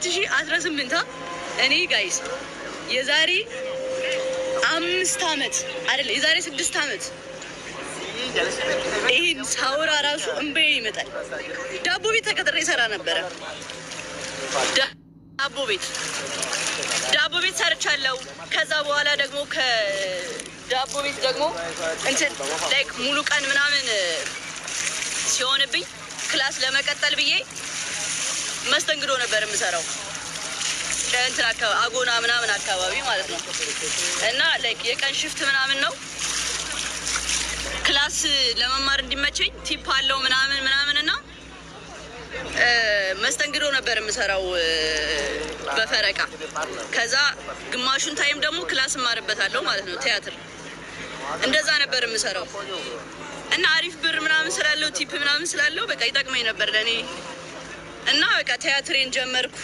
2018 እኔ ጋይስ የዛሬ 5 ዓመት አይደለ የዛሬ 6 ዓመት ይሄን ሳውራ ራሱ እንበይ ይመጣል። ዳቦ ቤት ተቀጥሬ ሰራ ነበረ። ዳቦ ቤት ሰርቻለሁ። ከዛ በኋላ ደግሞ ከዳቦ ቤት ደግሞ እንትን ላይክ ሙሉ ቀን ምናምን ሲሆንብኝ ክላስ ለመቀጠል ብዬ መስተንግዶ ነበር የምሰራው። እንትን አካባቢ አጎና ምናምን አካባቢ ማለት ነው። እና ላይክ የቀን ሽፍት ምናምን ነው። ክላስ ለመማር እንዲመቸኝ ቲፕ አለው ምናምን እና መስተንግዶ ነበር የምሰራው በፈረቃ። ከዛ ግማሹን ታይም ደግሞ ክላስ እማርበታለሁ ማለት ነው፣ ቲያትር። እንደዛ ነበር የምሰራው እና አሪፍ ብር ምናምን ስላለው ቲፕ ምናምን ስላለው በቃ ይጠቅመኝ ነበር ለኔ። እና በቃ ቲያትሬን ጀመርኩ።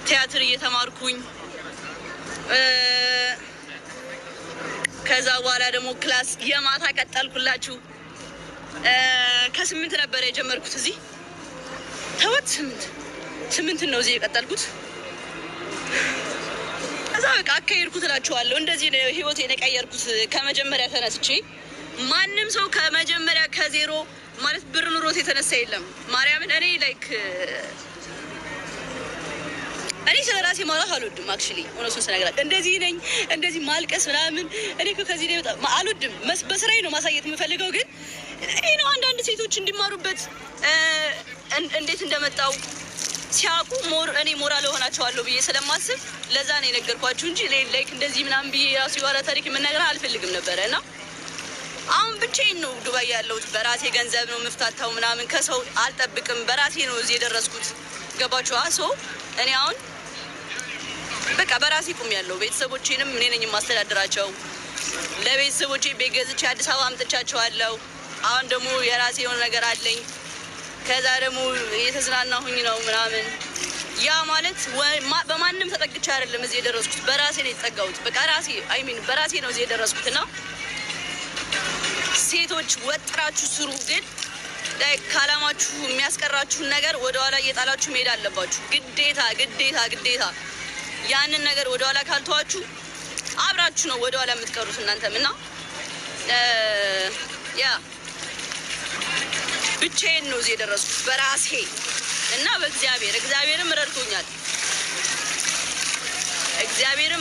ቲያትር እየተማርኩኝ ከዛ በኋላ ደግሞ ክላስ የማታ ቀጠልኩላችሁ። ከ8 ነበር የጀመርኩት እዚህ ተወት 8 ነው እዚህ የቀጠልኩት። ከዛ በቃ አካሄድኩት እላችኋለሁ። እንደዚህ ነው ህይወቴን የቀየርኩት ከመጀመሪያ ተነስቼ። ማንም ሰው ከመጀመሪያ ከዜሮ ማለት ብር ኑሮት የተነሳ የለም። ማርያምን እኔ ላይክ እኔ ስለራሴ ማውራት አልወድም። አክቹሊ እውነቱን ስነግራችሁ እንደዚህ ነኝ እንደዚህ ማልቀስ ምናምን እኔ ከዚህ ላይ በጣም አልወድም። በስራዬ ነው ማሳየት የምፈልገው። ግን እኔ ነው አንዳንድ ሴቶች እንዲማሩበት እንዴት እንደመጣው ሲያውቁ እኔ ሞራል ሆናቸዋለሁ ብዬ ስለማስብ ለዛ ነው የነገርኳችሁ እንጂ ላይክ እንደዚህ ምናምን ብዬ ራሱ የኋላ ታሪክ መናገር አልፈልግም ነበረ። እና አሁን ብቻዬን ነው ዱባይ ያለሁት። በራሴ ገንዘብ ነው የምፍታታው ምናምን፣ ከሰው አልጠብቅም። በራሴ ነው እዚህ የደረስኩት። ገባችኋ? ሶ እኔ አሁን በቃ በራሴ ቁም ያለው ቤተሰቦቼንም እኔ ነኝ የማስተዳድራቸው። ለቤተሰቦቼ ቤት ገዝቼ አዲስ አበባ አምጥቻቸዋለሁ። አሁን ደግሞ የራሴ የሆነ ነገር አለኝ። ከዛ ደግሞ እየተዝናናሁኝ ነው ምናምን። ያ ማለት በማንም ተጠግቼ አይደለም እዚህ የደረስኩት፣ በራሴ ነው የተጠጋሁት። በቃ ራሴ በራሴ ነው እዚህ የደረስኩት። እና ሴቶች ወጥራችሁ ስሩ፣ ግን ካላማችሁ የሚያስቀራችሁን ነገር ወደኋላ እየጣላችሁ መሄድ አለባችሁ። ግዴታ ያንን ነገር ወደኋላ ካልተዋችሁ አብራችሁ ነው ወደኋላ የምትቀሩት እናንተም። እና ያ ብቻዬን ነው እዚህ የደረስኩት በራሴ እና እግዚአብሔርም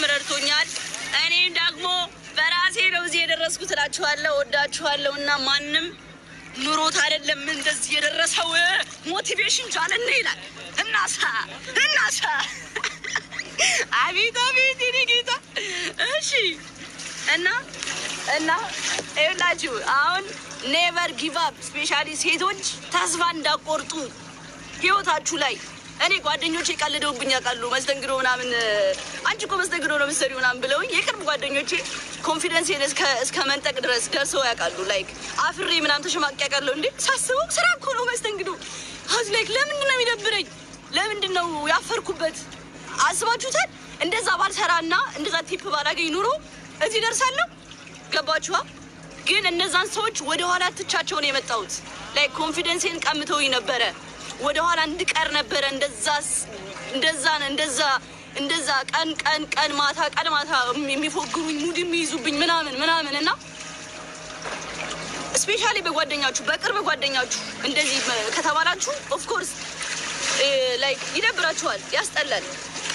ረድቶኛል። እኔም ደግሞ በራሴ ነው እዚህ የደረስኩት እላችኋለሁ። ወዳችኋለሁ። እና ማንም ኑሮት አይደለም እንደዚህ የደረሰው። ሞቲቬሽን ቻለና ይላል እናሳ አቤት እኔ ጌታ። እሺ እና ይኸውላችሁ አሁን ኔቨር ጊቭ አፕ። ስፔሻሊ ሴቶች ተስፋ እንዳቆርጡ ህይወታችሁ ላይ። እኔ ጓደኞቼ ቀልደውብኝ ያውቃሉ። መስተንግዶ ምናምን አንቺ እኮ መስተንግዶ ነው የምትሰሪው ምናምን ብለውኝ የቅርብ ጓደኞቼ ኮንፊደንሴን እስከ መንጠቅ ድረስ ደርሰው ያውቃሉ። ላይክ አፍሬ ምናምን ተሸማቄ ያውቃለሁ። እንዴ ሳስበው ስራ እኮ ነው መስተንግዶ። ሀዝ ላይክ ለምንድን ነው የሚደብረኝ? ለምንድን ነው ያፈርኩበት? አስባችሁታል? እንደዛ ባልሰራና እንደዛ ቲፕ ባላገኝ ኑሮ እዚህ ደርሳለሁ። ገባችኋ? ግን እነዛን ሰዎች ወደ ኋላ ትቻቸው ነው የመጣሁት። ላይክ ኮንፊደንሴን ቀምተውኝ ነበረ። ወደ ኋላ እንድቀር ነበረ። እንደዛ ቀን ማታ የሚፎግሩኝ ሙድ የሚይዙብኝ ምናምን እና ስፔሻሊ በቅርብ ጓደኛችሁ እንደዚህ ከተባላችሁ ኦፍ ኮርስ ላይክ ይደብራችኋል፣ ያስጠላል።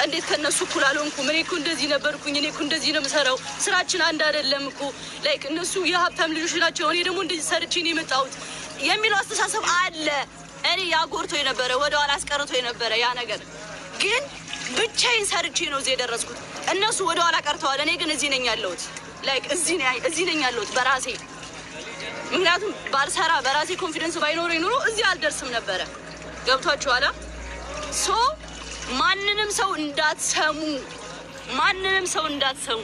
እንዴት ከነሱ እኩል አልሆንኩም? እኔ እኮ እንደዚህ ነበርኩኝ፣ እኔ እኮ እንደዚህ ነው የምሰራው፣ ስራችን አንድ አይደለም እኮ። ላይክ እነሱ የሀብታም ልጆች ናቸው፣ እኔ ደግሞ እንደዚህ ሰርቼ ነው የመጣሁት የሚለው አስተሳሰብ አለ። እኔ ያጎርቶ የነበረ ወደኋላ አስቀርቶ የነበረ ያ ነገር። ግን ብቻዬን ሰርቼ ነው እዚህ የደረስኩት። እነሱ ወደኋላ ቀርተዋል፣ እኔ ግን እዚህ ነኝ ያለሁት። ላይክ እዚህ ነኝ ያለሁት በራሴ። ምክንያቱም ባልሰራ በራሴ ኮንፊደንስ ባይኖረኝ ኑሮ እዚህ አልደርስም ነበረ። ገብቷችኋል? ሶ ማንንም ሰው እንዳትሰሙ።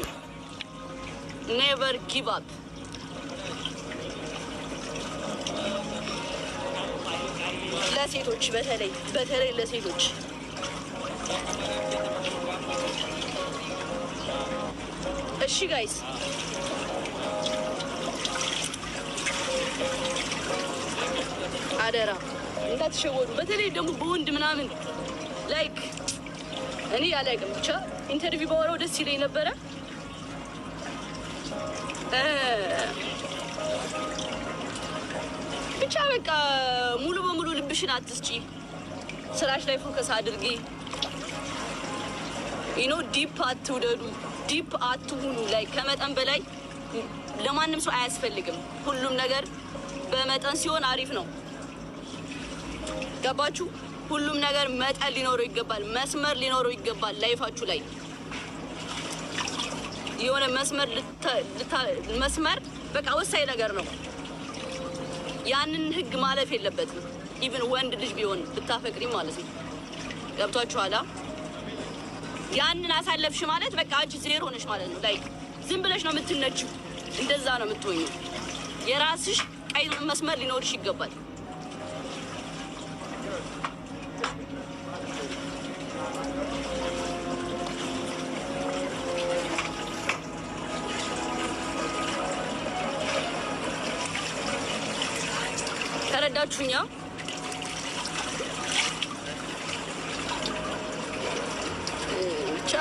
ኔቨር ጊቭ አፕ። ለሴቶች በተለይ ለሴቶች እሺ ጋይስ፣ አደራ እንዳትሸወዱ። በተለይ ደግሞ በወንድ ምናምን ላይክ እኔ አላውቅም ብቻ ኢንተርቪው ባወራው ደስ ይለኝ ነበረ። ብቻ በቃ ሙሉ በሙሉ ልብሽን አትስጪ፣ ስራሽ ላይ ፎከስ አድርጊ። ዩኖ ዲፕ አትውደዱ፣ ዲፕ አትሁኑ። ላይ ከመጠን በላይ ለማንም ሰው አያስፈልግም። ሁሉም ነገር በመጠን ሲሆን አሪፍ ነው። ገባችሁ? ሁሉም ነገር መጠን ሊኖረው ይገባል፣ መስመር ሊኖረው ይገባል። ላይፋችሁ ላይ የሆነ መስመር በቃ ወሳኝ ነገር ነው። ያንን ህግ ማለፍ የለበትም። ኢቭን ወንድ ልጅ ቢሆን ብታፈቅሪ ማለት ነው። ገብቷችኋል? ያንን አሳለፍሽ ማለት በቃ አንቺ ዜሮ ነሽ ማለት ነው። ላይክ ዝም ብለሽ ነው የምትነጂው። እንደዛ ነው የምትሆኚው። የራስሽ ቀይ መስመር ሊኖርሽ ይገባል። ተረዳችሁኛ? ብቻ